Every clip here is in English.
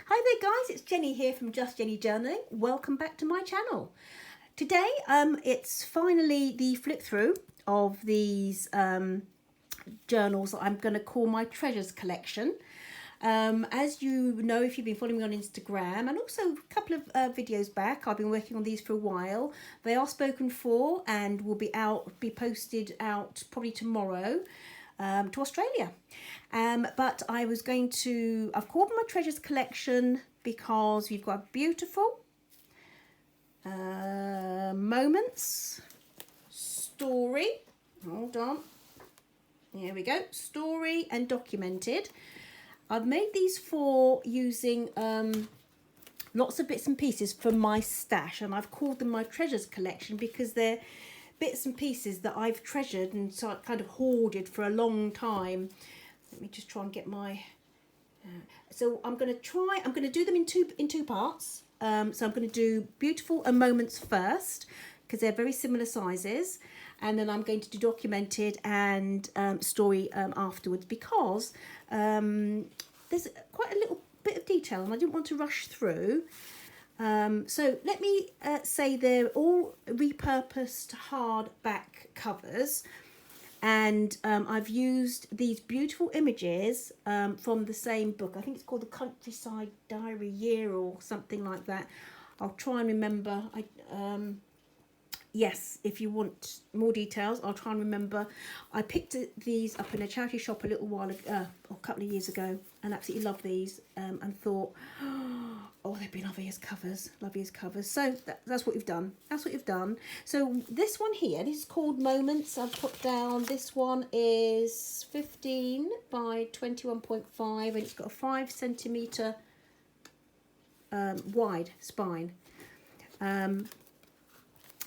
Hi there guys, it's Jenny here from Just Jenny Journaling. Welcome back to my channel. Today it's finally the flip through of these journals that I'm going to call my treasures collection. As you know, if you've been following me on Instagram and also a couple of videos back, I've been working on these for a while. They are spoken for and will be posted out probably tomorrow to Australia. But I've called them my treasures collection because we've got beautiful moments, story, hold on, here we go, story and documented. I've made these for using lots of bits and pieces from my stash, and I've called them my treasures collection because they're bits and pieces that I've treasured and so kind of hoarded for a long time. Let me just try and get my so I'm going to do them in two parts. So I'm going to do beautiful and moments first because they're very similar sizes, and then I'm going to do documented and story afterwards because there's quite a little bit of detail and I didn't want to rush through. So let me say they're all repurposed hardback covers, and I've used these beautiful images from the same book. I think it's called the Countryside Diary Year or something like that. I'll try and remember. Yes, if you want more details, I'll try and remember. I picked these up in a charity shop a little while ago, a couple of years ago, and absolutely love these and thought, oh, they'd be lovely as covers, lovely as covers. So that's what you've done. That's what you've done. So this one here, this is called Moments. I've put down, this one is 15 by 21.5 and it's got a 5 centimetre wide spine.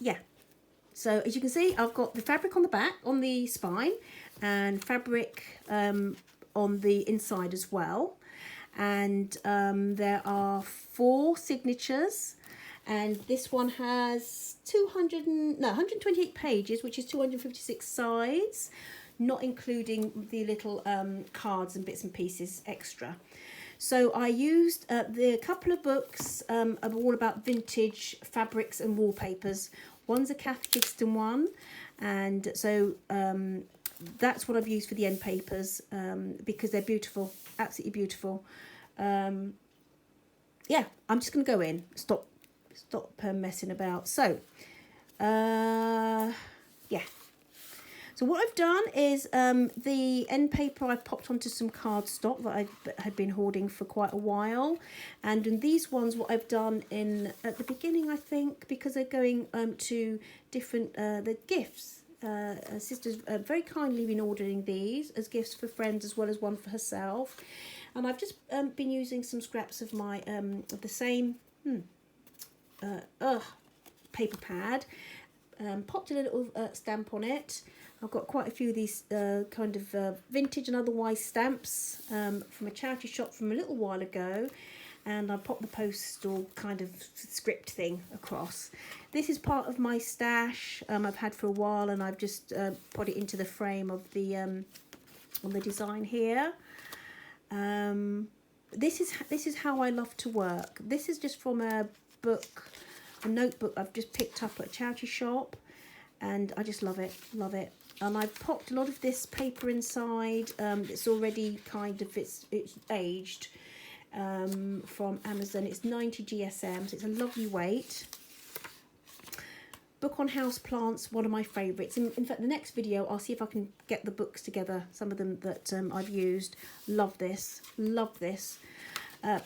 Yeah. So as you can see, I've got the fabric on the back, on the spine, and fabric on the inside as well. And there are 4 signatures, and this one has 128 pages, which is 256 sides, not including the little cards and bits and pieces extra. So I used the couple of books all about vintage fabrics and wallpapers. One's a Kath Kidston one, and so that's what I've used for the end papers because they're beautiful, absolutely beautiful. Yeah, I'm just going to go in, stop messing about. So, yeah. So what I've done is the end paper I've popped onto some cardstock that I had been hoarding for quite a while, and in these ones what I've done at the beginning, I think, because they're going to different the gifts. Sister's very kindly been ordering these as gifts for friends as well as one for herself, and I've just been using some scraps of my of the same paper pad, popped a little stamp on it. I've got quite a few of these kind of vintage and otherwise stamps from a charity shop from a little while ago, and I popped the postal kind of script thing across. This is part of my stash I've had for a while, and I've just put it into the frame of the on the design here. This is how I love to work. This is just from a notebook I've just picked up at a charity shop, and I just love it, love it. And I've popped a lot of this paper inside. It's already kind of, it's aged from Amazon. It's 90 GSM, so it's a lovely weight. Book on house plants, one of my favourites. In fact, the next video, I'll see if I can get the books together, some of them that I've used. Love this, love this.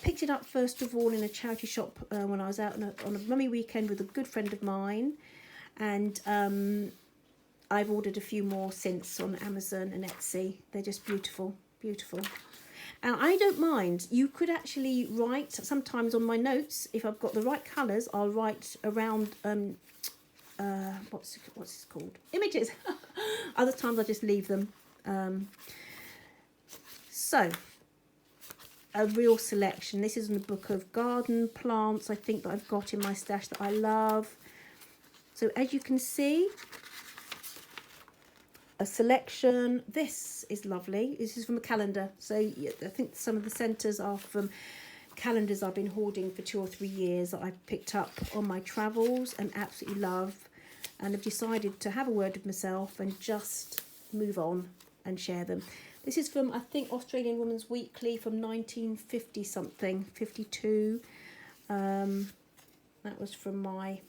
Picked it up first of all in a charity shop when I was out on a mummy weekend with a good friend of mine, and I've ordered a few more since on Amazon and Etsy. They're just beautiful, beautiful. And I don't mind. You could actually write sometimes on my notes, if I've got the right colours, I'll write around what's this called? Images. Other times I just leave them. So a real selection. This is in the book of garden plants, I think, that I've got in my stash that I love. So as you can see, a selection. This is lovely. This is from a calendar. So I think some of the centres are from calendars I've been hoarding for 2 or 3 years that I've picked up on my travels and absolutely love, and have decided to have a word with myself and just move on and share them. This is from, I think, Australian Woman's Weekly from 1950 something, 52. That was from my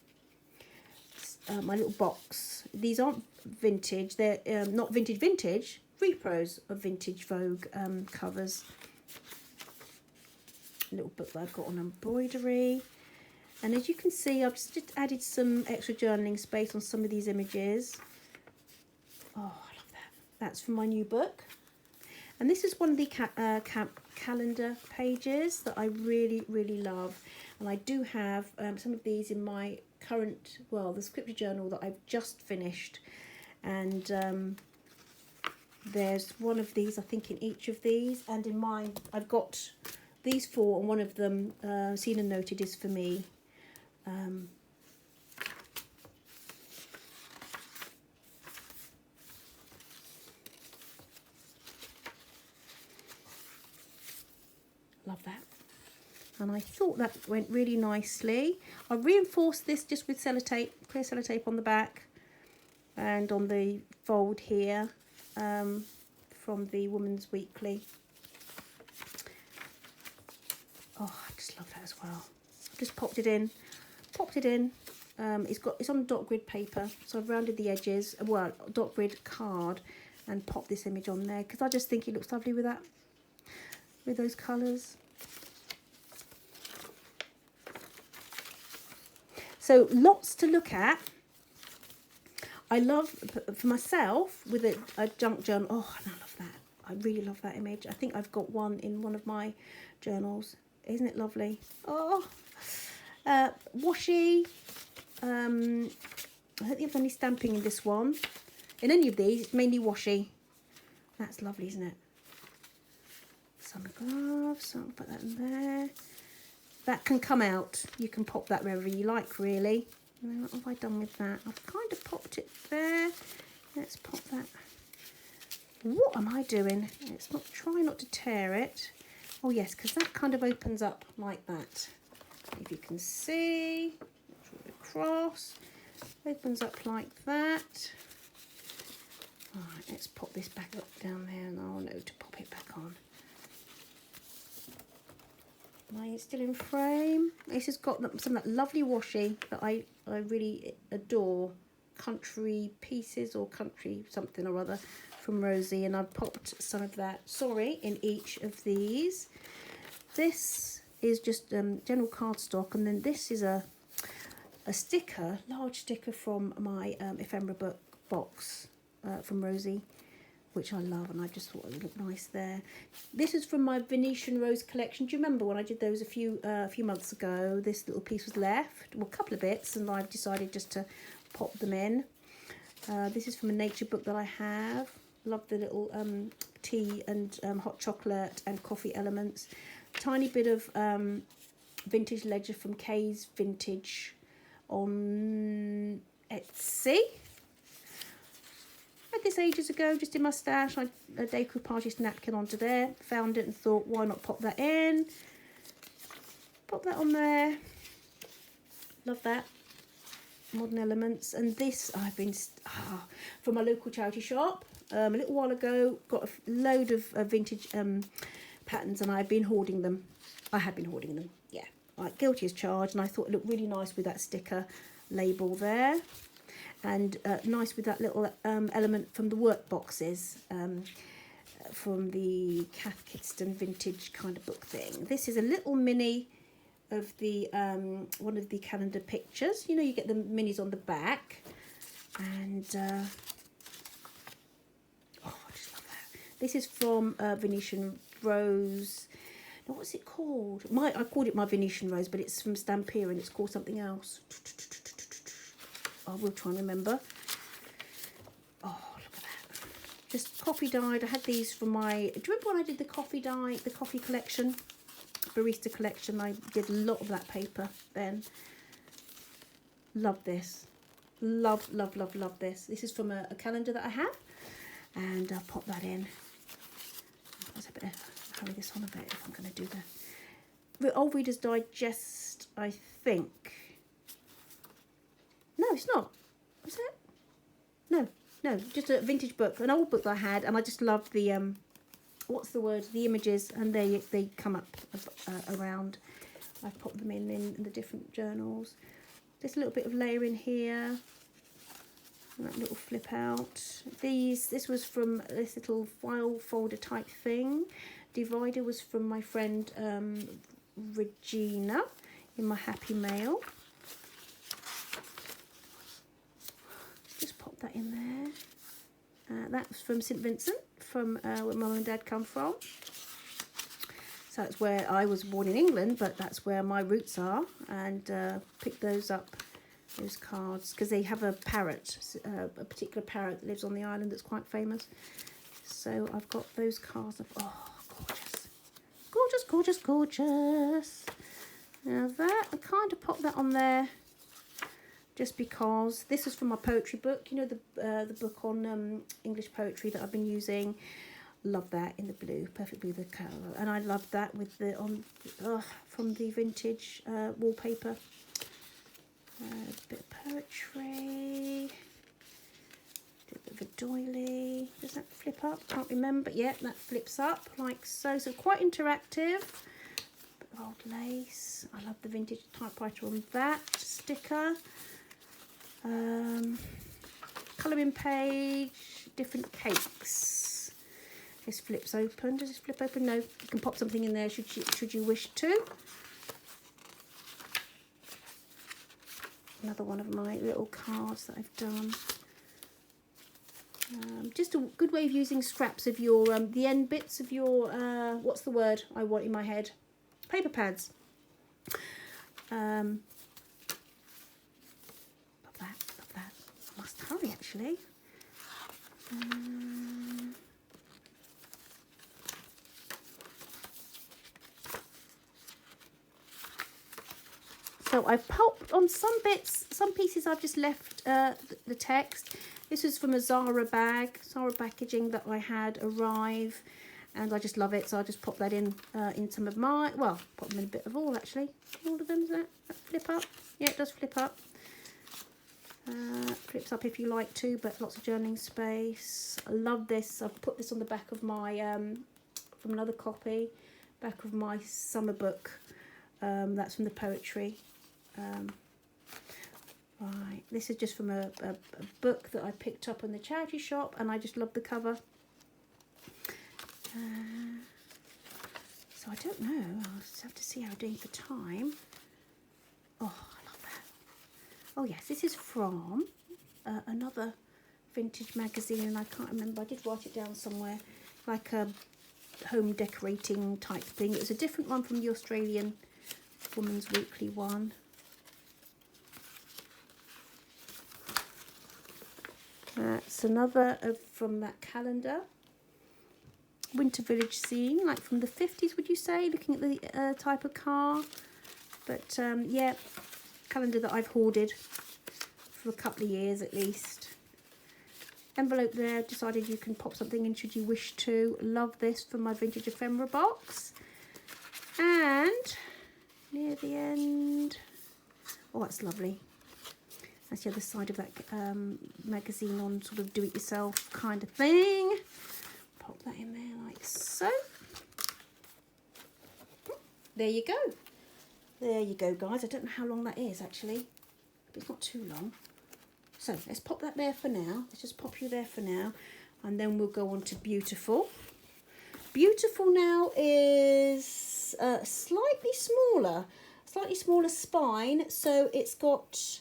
my little box. These aren't vintage, they're not vintage, repros of vintage Vogue covers. A little book that I've got on embroidery. And as you can see, I've just added some extra journaling space on some of these images. Oh, I love that. That's from my new book. And this is one of the calendar pages that I really, really love. And I do have some of these in my current, well, the scripture journal that I've just finished. And there's one of these, I think, in each of these. And in mine, I've got these 4, and one of them, seen and noted, is for me. Love that. And I thought that went really nicely. I reinforced this just with sellotape, clear sellotape on the back and on the fold here, from the Woman's Weekly. Oh, I just love that as well. Just popped it in. It's on dot grid paper, so I've rounded the edges, well, dot grid card, and popped this image on there because I just think it looks lovely with that, with those colours. So lots to look at. I love, for myself, with a junk journal. Oh, and I love that. I really love that image. I think I've got one in one of my journals. Isn't it lovely? Oh, washi. I don't think there's any stamping in this one. In any of these, it's mainly washi. That's lovely, isn't it? Some gloves. So I'll put that in there. That can come out. You can pop that wherever you like, really. What have I done with that? I've kind of popped it there. Let's pop that. What am I doing? Let's not try not to tear it. Oh yes, because that kind of opens up like that. If you can see, draw it across. Opens up like that. All right, let's pop this back up down there, and I'll know to pop it back on. Mine is still in frame. This has got some of that lovely washi that I really adore. Country Pieces or Country something or other from Rosie, and I've popped some of that, sorry, in each of these. This is just general cardstock, and then this is a sticker, large sticker from my ephemera book box from Rosie, which I love, and I just thought it would look nice there. This is from my Venetian Rose collection. Do you remember when I did those a few months ago? This little piece was left, well, a couple of bits, and I've decided just to pop them in. This is from a nature book that I have. Love the little tea and hot chocolate and coffee elements. Tiny bit of vintage ledger from Kay's Vintage on Etsy. Had this ages ago, just in my stash. I a decoupage napkin onto there. Found it and thought, why not pop that in? Pop that on there. Love that. Modern elements. And this I've been from my local charity shop a little while ago. Got a load of vintage patterns, and I've been hoarding them. I had been hoarding them, yeah, like guilty as charged, and I thought it looked really nice with that sticker label there, and nice with that little element from the work boxes from the Kath Kidston vintage kind of book thing. This is a little mini of the one of the calendar pictures. You know, you get the minis on the back, and oh, I just love that. This is from Venetian Rose. Now, what's it called? I called it my Venetian Rose, but it's from Stampere and it's called something else. I will try and remember. Oh, look at that. Just coffee dyed. I had these from my... Do you remember when I did the coffee dye, the coffee collection? Barista collection. I did a lot of that paper then. Love this. Love, love, love, love this. This is from a calendar that I have. And I'll pop that in. Let's hurry this on a bit if I'm going to do the Old Reader's Digest, I think. No, it's not. Is it? No, no, just a vintage book, an old book that I had, and I just loved the what's the word? The images, and they come up around. I pop them in the different journals. Just a little bit of layering here. And that little flip out. This was from this little file folder type thing. Divider was from my friend Regina in my Happy Mail. Just pop that in there. That was from St Vincent, from where Mum and Dad come from. So that's where I was born in England, but that's where my roots are. And picked those up, those cards, because they have a parrot, a particular parrot that lives on the island that's quite famous. So I've got those cards. Oh, gorgeous. Gorgeous, gorgeous, gorgeous. Now that, I kind of popped that on there just because this is from my poetry book. You know, the book on English poetry that I've been using. Love that in the blue, perfect blue, the colour, and I love that with the from the vintage wallpaper. A bit of poetry, a bit of a doily. Does that flip up? Can't remember. Yeah, that flips up like so. So quite interactive. Bit of old lace. I love the vintage typewriter on that sticker. Colouring page, different cakes. This flips open. Does this flip open? No. You can pop something in there should you wish to. Another one of my little cards that I've done. Just a good way of using scraps of your the end bits of your what's the word I want in my head? Paper pads. Love that. Love that. I must hurry actually. So I've popped on some bits, some pieces I've just left the text. This is from a Zara packaging that I had arrive, and I just love it. So I just pop that in some of my, well, pop them in a bit of all actually. All of them, does that flip up? Yeah, it does flip up. Flips up if you like to, but lots of journaling space. I love this. I've put this on the back of my, from another copy, back of my summer book. That's from the poetry. Right, this is just from a book that I picked up in the charity shop, and I just love the cover. So I don't know, I'll just have to see how I'm doing for time. Oh, I love that. Oh yes, this is from another vintage magazine, and I can't remember, I did write it down somewhere, like a home decorating type thing. It was a different one from the Australian Woman's Weekly one. That's another from that calendar. Winter village scene, like from the 50s, would you say? Looking at the type of car. But yeah, calendar that I've hoarded for a couple of years at least. Envelope there, decided you can pop something in should you wish to. Love this from my vintage ephemera box. And near the end, oh, that's lovely. That's the other side of that magazine on sort of do-it-yourself kind of thing. Pop that in there like so. There you go. There you go, guys. I don't know how long that is actually, but it's not too long. So let's pop that there for now. Let's just pop you there for now, and then we'll go on to Beautiful. Beautiful now is slightly smaller spine, so it's got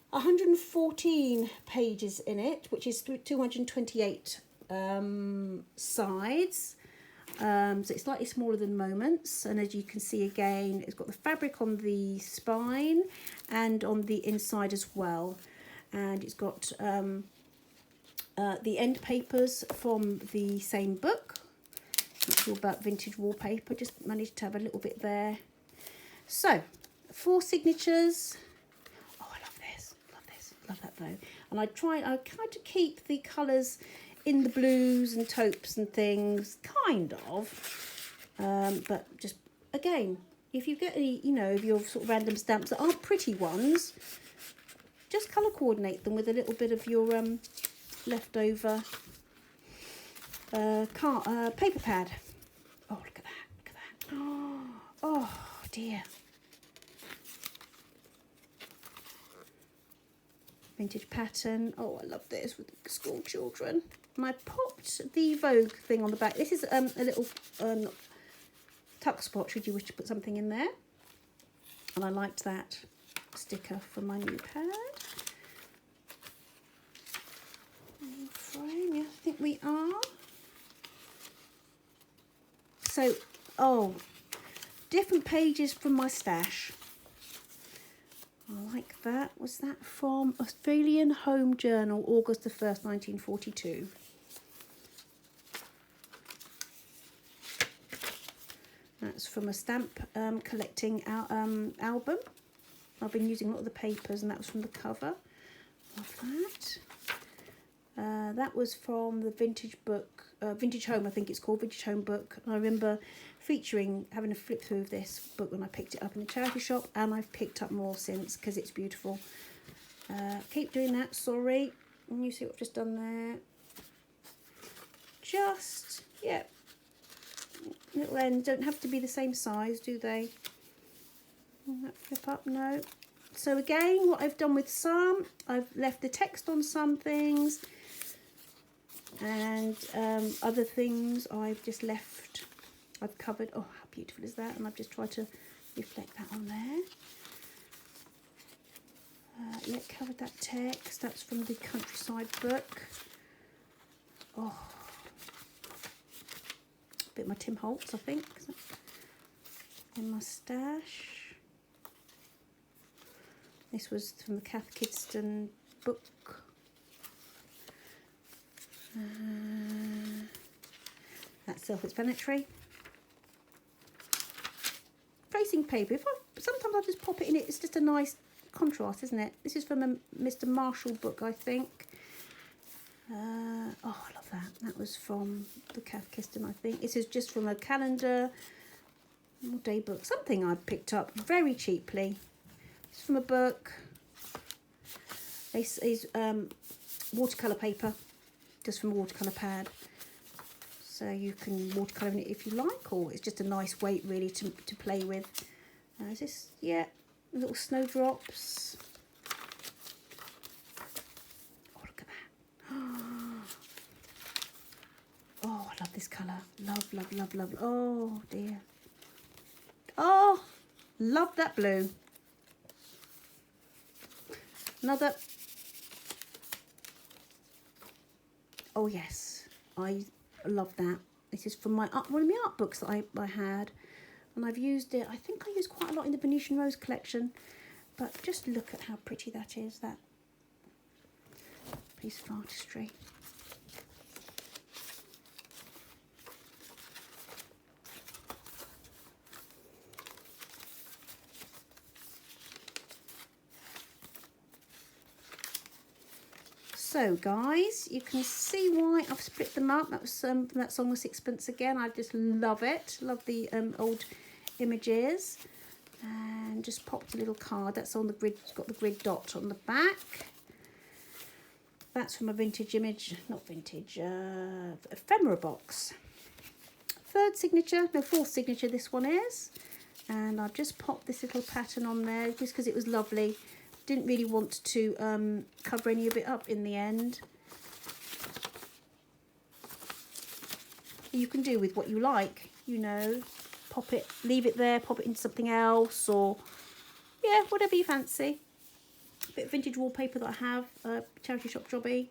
114 pages in it, which is 228 sides. So it's slightly smaller than Moments, and as you can see again, it's got the fabric on the spine and on the inside as well, and it's got the end papers from the same book. It's all about vintage wallpaper. Just managed to have a little bit there. So 4 signatures. Oh, I love this, love that though. And I tried to keep the colours in the blues and taupes and things, kind of, but just again if you get any, you know, of your sort of random stamps that aren't pretty ones, just colour coordinate them with a little bit of your leftover paper pad. Oh, look at that, look at that. Oh dear. Vintage pattern. Oh, I love this with school children. And I popped the Vogue thing on the back. This is a little tuck spot should you wish to put something in there. And I liked that sticker for my new pad. Frame, yeah, I think we are. So, oh, different pages from my stash. I like that. Was that from Australian Home Journal, August the 1st, 1942? That's from a stamp collecting album. I've been using a lot of the papers, and that was from the cover. Love that. That was from the vintage book, Vintage Home, I think it's called, Vintage Home book. And I remember having a flip through of this book when I picked it up in the charity shop, and I've picked up more since because it's beautiful. Keep doing that, sorry. And you see what I've just done there. Just, yeah. Little ends don't have to be the same size, do they? That flip up, no. So again, what I've done with some, I've left the text on some things, and other things I've just left, I've covered. Oh, how beautiful is that? And I've just tried to reflect that on there. Yeah, covered that text. That's from the Countryside book. Oh, a bit of my Tim Holtz, I think, in my stash. This was from the Kath Kidston book. That's self-explanatory. Tracing paper. Sometimes I just pop it in it. It's just a nice contrast, isn't it? This is from a Mr. Marshall book, I think. Oh, I love that. That was from the Kath Kidston, I think. This is just from a calendar or day book. Something I picked up very cheaply. It's from a book. This is watercolour paper, just from a watercolour pad. So you can watercolour in it if you like, or it's just a nice weight really to play with. Is this, yeah, little snowdrops. Oh, look at that. Oh, I love this colour. Love, love, love, love. Oh, dear. Oh, love that blue. Another. Oh, yes. I love that. This is from one of my art books that I had. And I've used it. I think I used quite a lot in the Venetian Rose collection. But just look at how pretty that is, that piece of artistry. So guys, you can see why I've split them up. That was from that song of Sixpence again. I just love it. Love the old images. And just popped a little card. That's on the grid. It's got the grid dot on the back. That's from a vintage image, not vintage, ephemera box. Fourth signature this one is. And I've just popped this little pattern on there just because it was lovely. Didn't really want to cover any of it up in the end. You can do with what you like, you know. Pop it, leave it there, pop it into something else, or yeah, whatever you fancy. A bit of vintage wallpaper that I have, charity shop jobby.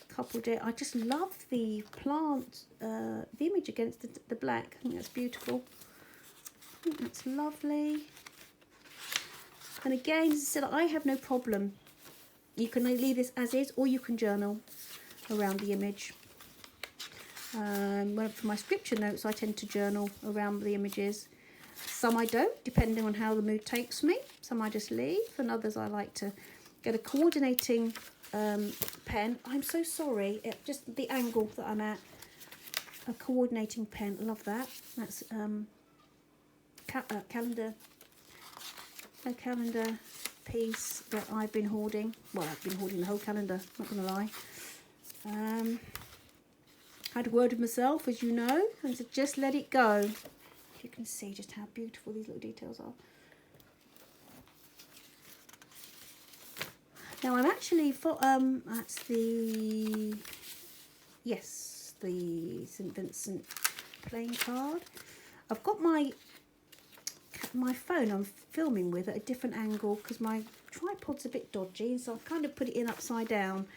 Coupled it. I just love the plant, the image against the black. I think that's beautiful. I think that's lovely. And again, as I said, I have no problem. You can leave this as is, or you can journal around the image. For my scripture notes, I tend to journal around the images. Some I don't, depending on how the mood takes me. Some I just leave, and others I like to get a coordinating pen. I'm so sorry, just the angle that I'm at. A coordinating pen, love that. That's calendar piece that I've been hoarding. Well, I've been hoarding the whole calendar, not gonna lie. Had a word with myself, as you know, and said just let it go. You can see just how beautiful these little details are. Now I'm actually for that's the St. Vincent playing card. I've got my phone I'm filming with at a different angle because my tripod's a bit dodgy, so I've kind of put it in upside down,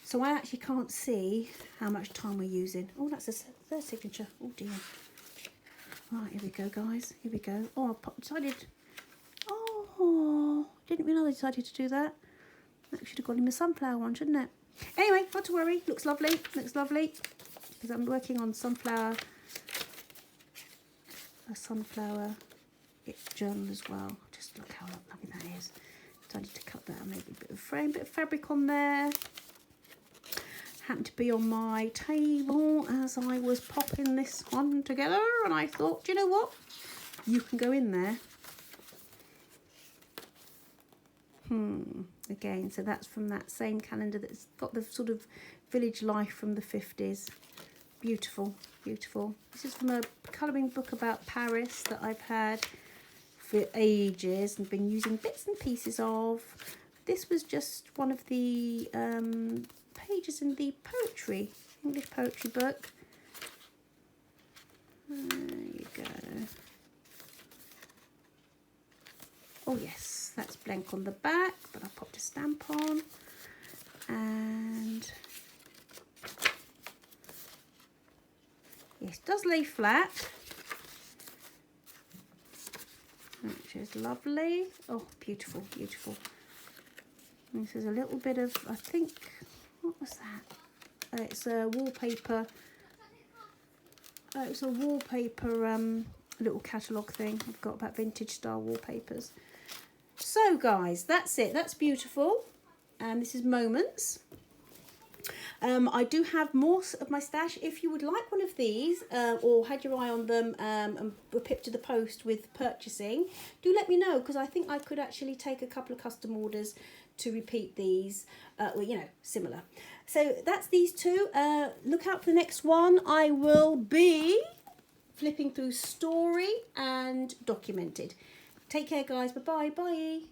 so I actually can't see how much time we're using. Oh, that's a third signature. Oh dear. Right, here we go, guys. Here we go. Oh, I decided. Oh, didn't realise I decided to do that. That should have gone in the sunflower one, shouldn't it? Anyway, not to worry. Looks lovely. Looks lovely. Because I'm working on a sunflower journal as well. Just look how lovely that is. Decided to cut that and make a bit of frame, bit of fabric on there. Happened to be on my table as I was popping this one together, and I thought, do you know what? You can go in there. Again, so that's from that same calendar that's got the sort of village life from the 50s. Beautiful, beautiful. This is from a colouring book about Paris that I've had for ages and been using bits and pieces of. This was just one of the pages in the English poetry book. There you go. Oh yes, that's blank on the back, but I popped a stamp on. And yes, it does lay flat, which is lovely. Oh, beautiful, beautiful. And this is a little bit of, I think, what was that? It's a wallpaper. It's a wallpaper little catalogue thing I've got about vintage style wallpapers. So guys, that's it. That's beautiful. And this is Moments. I do have more of my stash. If you would like one of these or had your eye on them and were pipped to the post with purchasing, do let me know, because I think I could actually take a couple of custom orders to repeat these, well, you know, similar. So that's these two. Look out for the next one. I will be flipping through Story and Documented. Take care, guys. Bye-bye. Bye.